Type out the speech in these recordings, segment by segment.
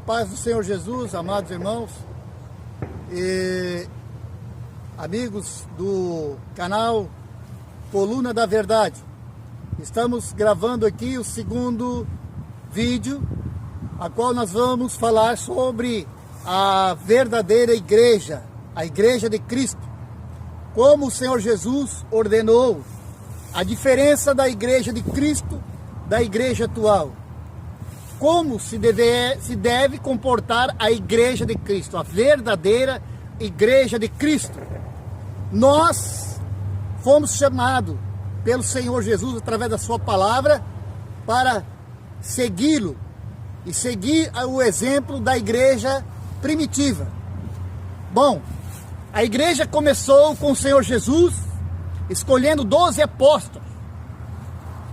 paz do Senhor Jesus, amados irmãos e amigos do canal Coluna da Verdade. Estamos gravando aqui o segundo vídeo, a qual nós vamos falar sobre a verdadeira igreja, a igreja de Cristo. Como o Senhor Jesus ordenou, a diferença da igreja de Cristo da igreja atual. Como se deve comportar a igreja de Cristo, a verdadeira igreja de Cristo. Nós fomos chamados pelo Senhor Jesus, através da sua palavra, para segui-lo e seguir o exemplo da igreja primitiva. Bom, a igreja começou com o Senhor Jesus, escolhendo 12 apóstolos,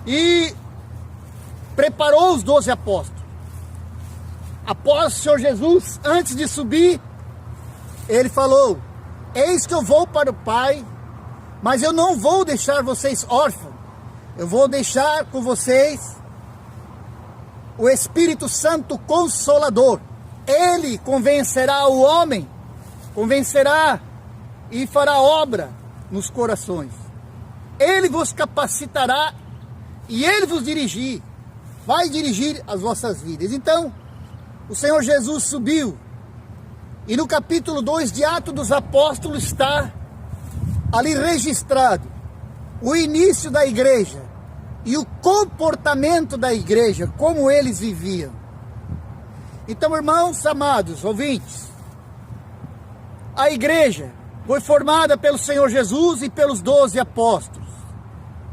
e preparou os 12 apóstolos. Após o Senhor Jesus, antes de subir, ele falou: eis que eu vou para o Pai, mas eu não vou deixar vocês órfãos, eu vou deixar com vocês o Espírito Santo Consolador. Ele convencerá o homem, convencerá e fará obra nos corações. Ele vos capacitará e ele vos dirigir, vai dirigir as vossas vidas. Então, o Senhor Jesus subiu, e no capítulo 2 de Atos dos Apóstolos está ali registrado o início da igreja e o comportamento da igreja, como eles viviam. Então, irmãos amados, ouvintes, a igreja foi formada pelo Senhor Jesus e pelos 12 apóstolos.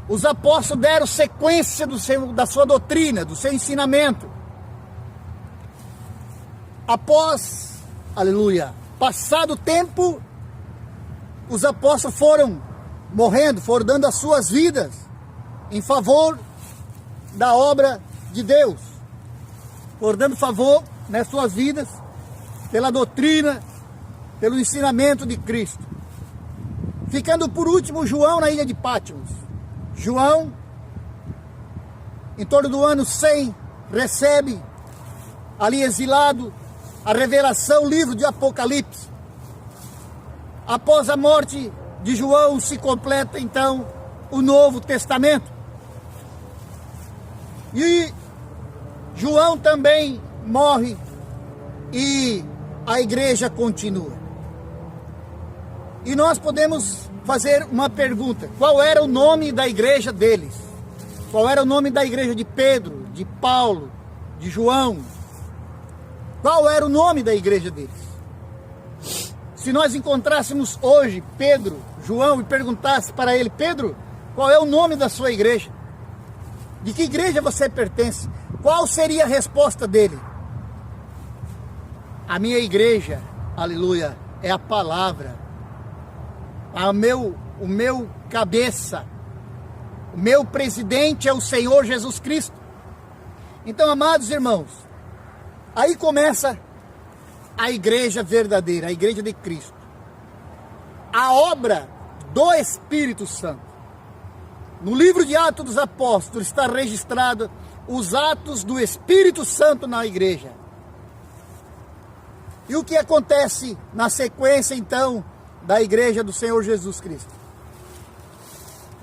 Os apóstolos deram sequência da sua doutrina, do seu ensinamento. Após, aleluia, passado o tempo, os apóstolos foram morrendo, foram dando as suas vidas em favor da obra de Deus. Foram dando favor nas suas vidas pela doutrina, pelo ensinamento de Cristo. Ficando por último João na ilha de Patmos. João, em torno do ano 100, recebe, ali exilado, a revelação, o livro de Apocalipse. Após a morte de João, se completa então o Novo Testamento. E João também morre e a igreja continua. E nós podemos fazer uma pergunta: qual era o nome da igreja deles? Qual era o nome da igreja de Pedro, de Paulo, de João? Qual era o nome da igreja deles? Se nós encontrássemos hoje Pedro, João, e perguntasse para ele: Pedro, qual é o nome da sua igreja? De que igreja você pertence? Qual seria a resposta dele? A minha igreja, aleluia, é a palavra. O meu cabeça, o meu presidente é o Senhor Jesus Cristo. Então, amados irmãos, aí começa a igreja verdadeira, a igreja de Cristo. A obra do Espírito Santo. No livro de Atos dos Apóstolos está registrado os atos do Espírito Santo na igreja. E o que acontece na sequência então da igreja do Senhor Jesus Cristo?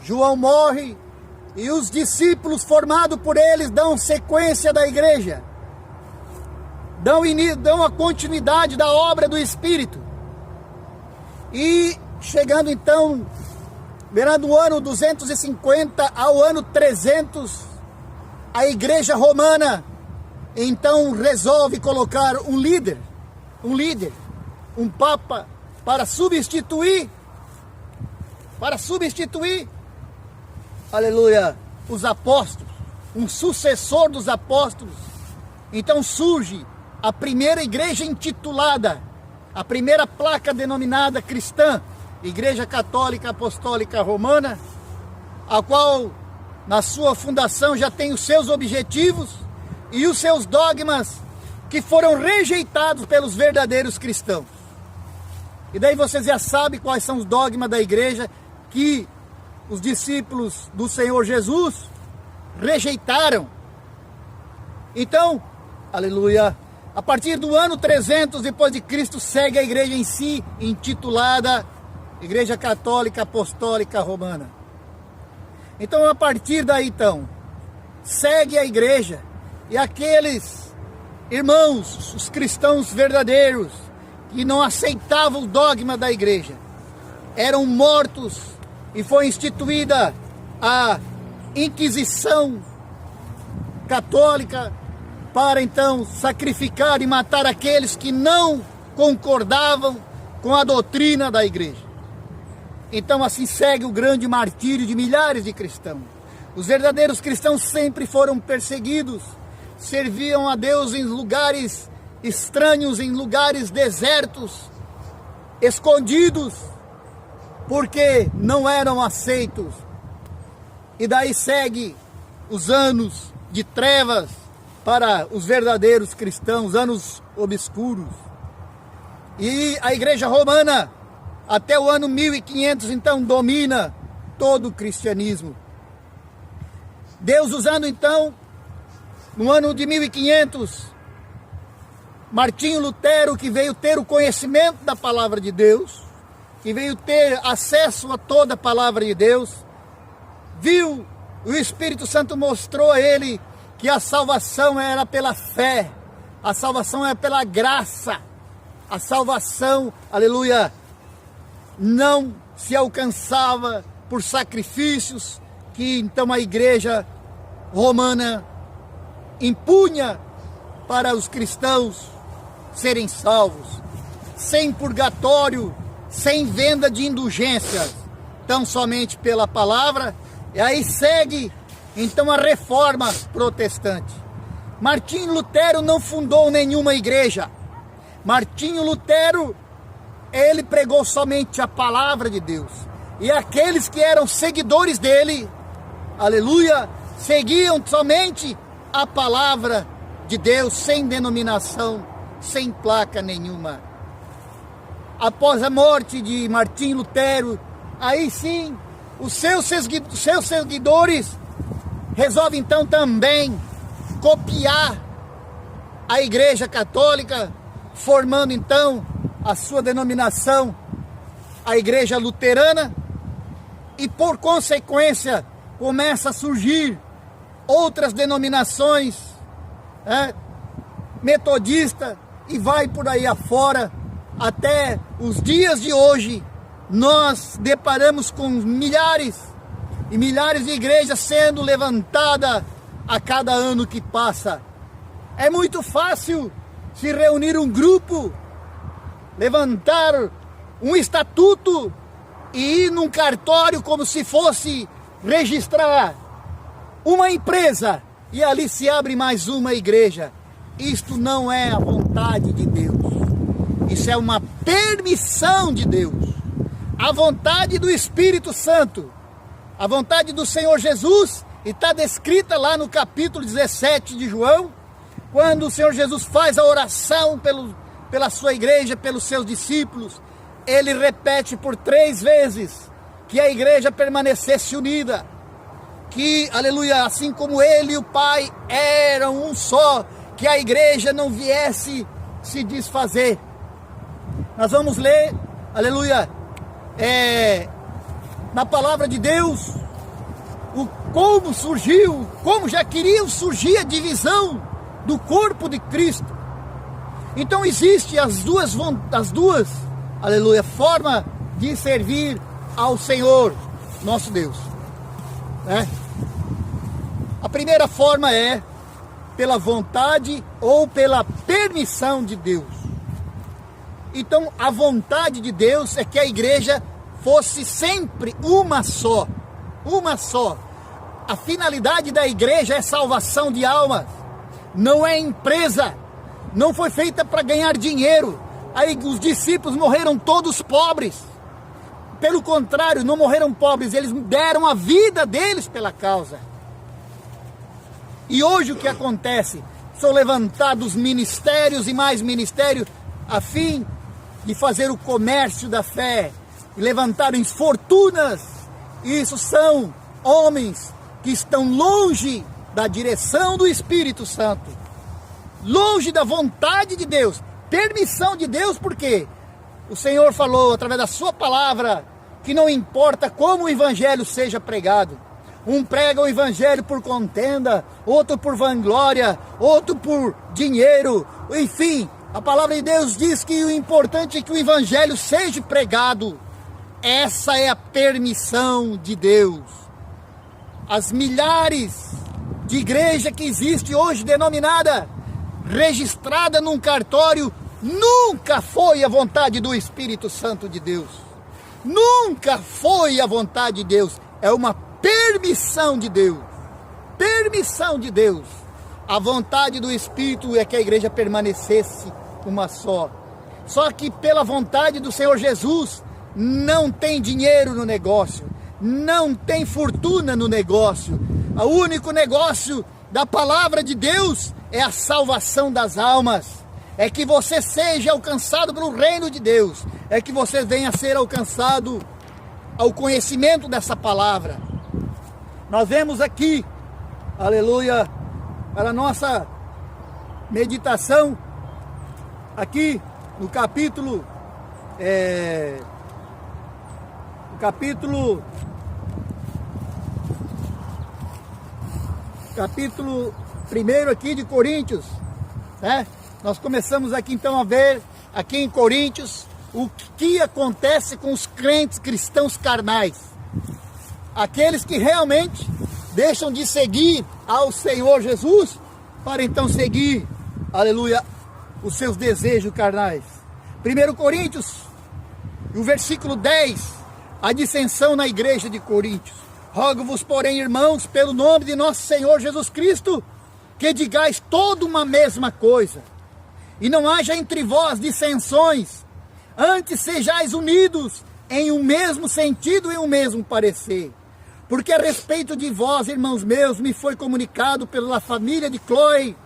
João morre e os discípulos formados por eles dão sequência da igreja. Dão a continuidade da obra do Espírito. E chegando então, beirando o ano 250 ao ano 300, a igreja romana então resolve colocar um líder, um papa, para substituir, aleluia, os apóstolos, um sucessor dos apóstolos. Então surge a primeira igreja intitulada, a primeira placa denominada cristã, Igreja Católica Apostólica Romana, a qual na sua fundação já tem os seus objetivos e os seus dogmas que foram rejeitados pelos verdadeiros cristãos. E daí vocês já sabem quais são os dogmas da igreja que os discípulos do Senhor Jesus rejeitaram. Então, aleluia, A partir do ano 300 depois de Cristo, segue a igreja em si, intitulada Igreja Católica Apostólica Romana. Então, a partir daí, então, segue a igreja, e aqueles irmãos, os cristãos verdadeiros, que não aceitavam o dogma da igreja, eram mortos, e foi instituída a Inquisição Católica para então sacrificar e matar aqueles que não concordavam com a doutrina da igreja. Então assim segue o grande martírio de milhares de cristãos. Os verdadeiros cristãos sempre foram perseguidos, serviam a Deus em lugares estranhos, em lugares desertos, escondidos, porque não eram aceitos. E daí segue os anos de trevas para os verdadeiros cristãos, anos obscuros. E a igreja romana, até o ano 1500, então, domina todo o cristianismo. Deus usando, então, no ano de 1500, Martinho Lutero, que veio ter o conhecimento da palavra de Deus, que veio ter acesso a toda a palavra de Deus, viu, o Espírito Santo mostrou a ele que a salvação era pela fé, a salvação é pela graça, a salvação, aleluia, não se alcançava por sacrifícios que então a igreja romana impunha para os cristãos serem salvos, sem purgatório, sem venda de indulgências, tão somente pela palavra. E aí segue então a reforma protestante. Martinho Lutero não fundou nenhuma igreja. Martinho Lutero, ele pregou somente a palavra de Deus. E aqueles que eram seguidores dele, aleluia, seguiam somente a palavra de Deus, sem denominação, sem placa nenhuma. Após a morte de Martinho Lutero, aí sim, os seus seguidores resolvem então também copiar a Igreja Católica, formando então a sua denominação, a Igreja Luterana, e por consequência começa a surgir outras denominações, metodista, e vai por aí afora. Até os dias de hoje nós deparamos com milhares e milhares de igrejas sendo levantadas a cada ano que passa. É muito fácil se reunir um grupo, levantar um estatuto e ir num cartório como se fosse registrar uma empresa, e ali se abre mais uma igreja. Isto não é a vontade de Deus. Isso é uma permissão de Deus. A vontade do Espírito Santo, a vontade do Senhor Jesus, e está descrita lá no capítulo 17 de João, quando o Senhor Jesus faz a oração pela sua igreja, pelos seus discípulos. Ele repete por 3 vezes que a igreja permanecesse unida, que, aleluia, assim como ele e o Pai eram um só, que a igreja não viesse se desfazer. Nós vamos ler, aleluia, na palavra de Deus, como surgiu, como já queriam surgir a divisão do corpo de Cristo. Então existe as duas, aleluia, forma de servir ao Senhor, nosso Deus. A primeira forma é pela vontade ou pela permissão de Deus. Então a vontade de Deus é que a igreja fosse sempre uma só. Uma só. A finalidade da igreja é salvação de almas. Não é empresa. Não foi feita para ganhar dinheiro. Aí os discípulos morreram todos pobres. Pelo contrário, não morreram pobres, eles deram a vida deles pela causa. E hoje o que acontece? São levantados ministérios e mais ministérios a fim de fazer o comércio da fé, levantarem fortunas. Isso são homens que estão longe da direção do Espírito Santo. longe da vontade de Deus, permissão de Deus, porque o Senhor falou através da sua palavra que não importa como o evangelho seja pregado. Um prega o evangelho por contenda, outro por vanglória, outro por dinheiro, enfim, a palavra de Deus diz que o importante é que o evangelho seja pregado. Essa é a permissão de Deus. As milhares de igrejas que existe hoje denominada, registrada num cartório, nunca foi a vontade do Espírito Santo de Deus. Nunca foi a vontade de Deus. É uma permissão de Deus. Permissão de Deus. A vontade do Espírito é que a igreja permanecesse uma só. Só que pela vontade do Senhor Jesus, não tem dinheiro no negócio, não tem fortuna no negócio. O único negócio da palavra de Deus é a salvação das almas. É que você seja alcançado pelo reino de Deus. É que você venha a ser alcançado ao conhecimento dessa palavra. Nós vemos aqui, aleluia, para a nossa meditação, aqui no capítulo 1 aqui de Coríntios, né? Nós começamos aqui então a ver, aqui em Coríntios, o que acontece com os crentes cristãos carnais. Aqueles que realmente deixam de seguir ao Senhor Jesus, para então seguir, aleluia, os seus desejos carnais. 1 Coríntios, o versículo 10, a dissensão na igreja de Coríntios. Rogo-vos, porém, irmãos, pelo nome de nosso Senhor Jesus Cristo, que digais toda uma mesma coisa, e não haja entre vós dissensões, antes sejais unidos em um mesmo sentido e um mesmo parecer. Porque a respeito de vós, irmãos meus, me foi comunicado pela família de Cloe,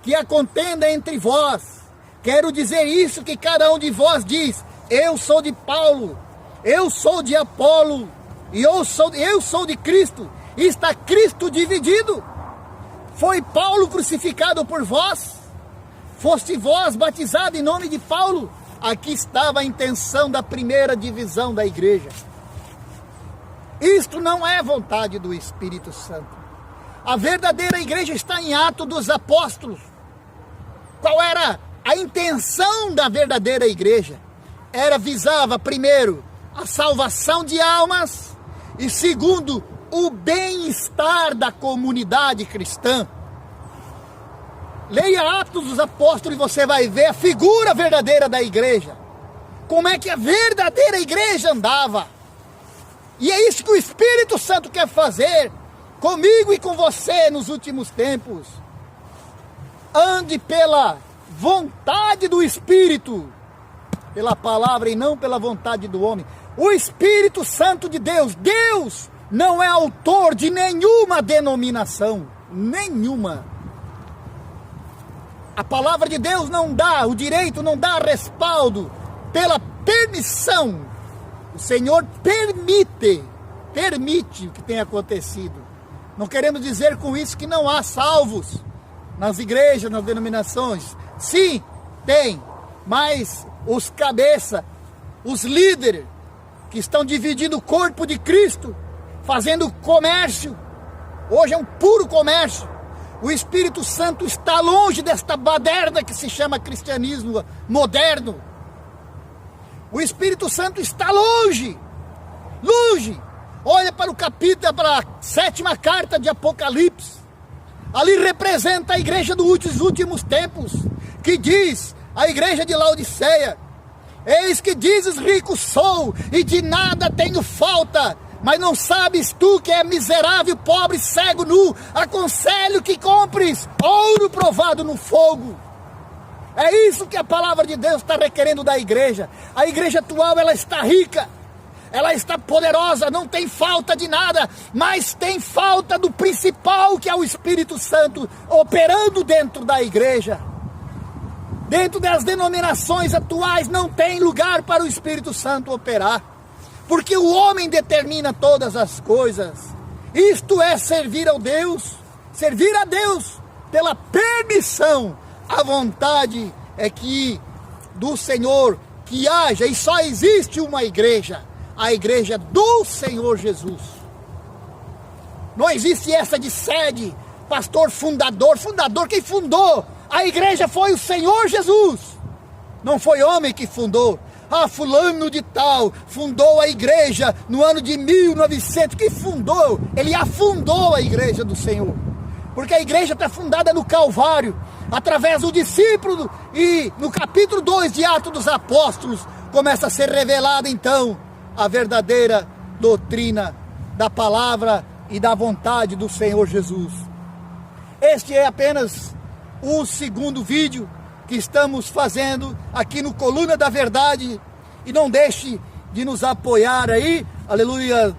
que a contenda entre vós. Quero dizer isso, que cada um de vós diz: eu sou de Paulo, eu sou de Apolo, e eu sou de Cristo. E está Cristo dividido? Foi Paulo crucificado por vós? Foste vós batizado em nome de Paulo? Aqui estava a intenção da primeira divisão da igreja. Isto não é vontade do Espírito Santo. A verdadeira igreja está em Atos dos Apóstolos. Qual era a intenção da verdadeira igreja? Visava primeiro a salvação de almas e segundo o bem-estar da comunidade cristã. Leia Atos dos Apóstolos e você vai ver a figura verdadeira da igreja. Como é que a verdadeira igreja andava. E é isso que o Espírito Santo quer fazer comigo e com você nos últimos tempos. Ande pela vontade do Espírito, pela palavra e não pela vontade do homem. O Espírito Santo de Deus, Deus não é autor de nenhuma denominação, nenhuma. A palavra de Deus não dá o direito, não dá respaldo pela permissão. O Senhor permite o que tem acontecido. Não queremos dizer com isso que não há salvos nas igrejas, nas denominações. Sim, tem, mas os cabeças, os líderes que estão dividindo o corpo de Cristo, fazendo comércio, hoje é um puro comércio. O Espírito Santo está longe desta baderna que se chama cristianismo moderno. O Espírito Santo está longe, longe. Olha para o capítulo, para a 7ª carta de Apocalipse. Ali representa a igreja dos últimos tempos, que diz, a igreja de Laodiceia: eis que dizes, rico sou, e de nada tenho falta, mas não sabes tu que é miserável, pobre, cego, nu. Aconselho que compres ouro provado no fogo. É isso que a palavra de Deus está requerendo da igreja. A igreja atual, ela está rica, ela está poderosa, não tem falta de nada, mas tem falta do principal, que é o Espírito Santo operando dentro da igreja. Dentro das denominações atuais não tem lugar para o Espírito Santo operar, porque o homem determina todas as coisas. Isto é servir a Deus pela permissão, a vontade é que do Senhor que haja, e só existe uma igreja, a igreja do Senhor Jesus. Não existe essa de sede, pastor fundador, quem fundou a igreja foi o Senhor Jesus, não foi homem que fundou. Fulano de tal fundou a igreja no ano de 1900, que fundou? Ele afundou a igreja do Senhor, porque a igreja está fundada no Calvário, através do discípulo, e no capítulo 2 de Atos dos Apóstolos, começa a ser revelada então a verdadeira doutrina da palavra e da vontade do Senhor Jesus. Este é apenas o segundo vídeo que estamos fazendo aqui no Coluna da Verdade, e não deixe de nos apoiar aí, aleluia,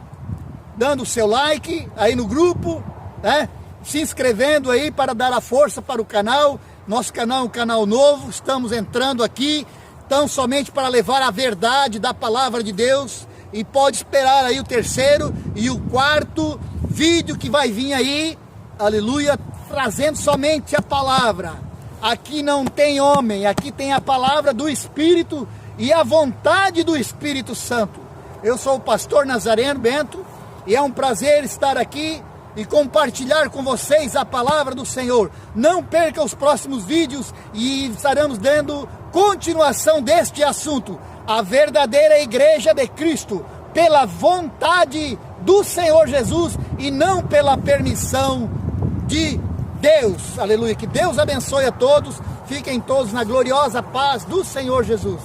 dando o seu like aí no grupo, né? Se inscrevendo aí para dar a força para o canal. Nosso canal é um canal novo, estamos entrando aqui, tão somente para levar a verdade da palavra de Deus, e pode esperar aí o terceiro e o quarto vídeo que vai vir aí, aleluia, trazendo somente a palavra. Aqui não tem homem, aqui tem a palavra do Espírito e a vontade do Espírito Santo. Eu sou o pastor Nazareno Bento, e é um prazer estar aqui e compartilhar com vocês a palavra do Senhor. Não perca os próximos vídeos, e estaremos dando continuação deste assunto, a verdadeira igreja de Cristo, pela vontade do Senhor Jesus e não pela permissão de Deus. Aleluia, que Deus abençoe a todos, fiquem todos na gloriosa paz do Senhor Jesus.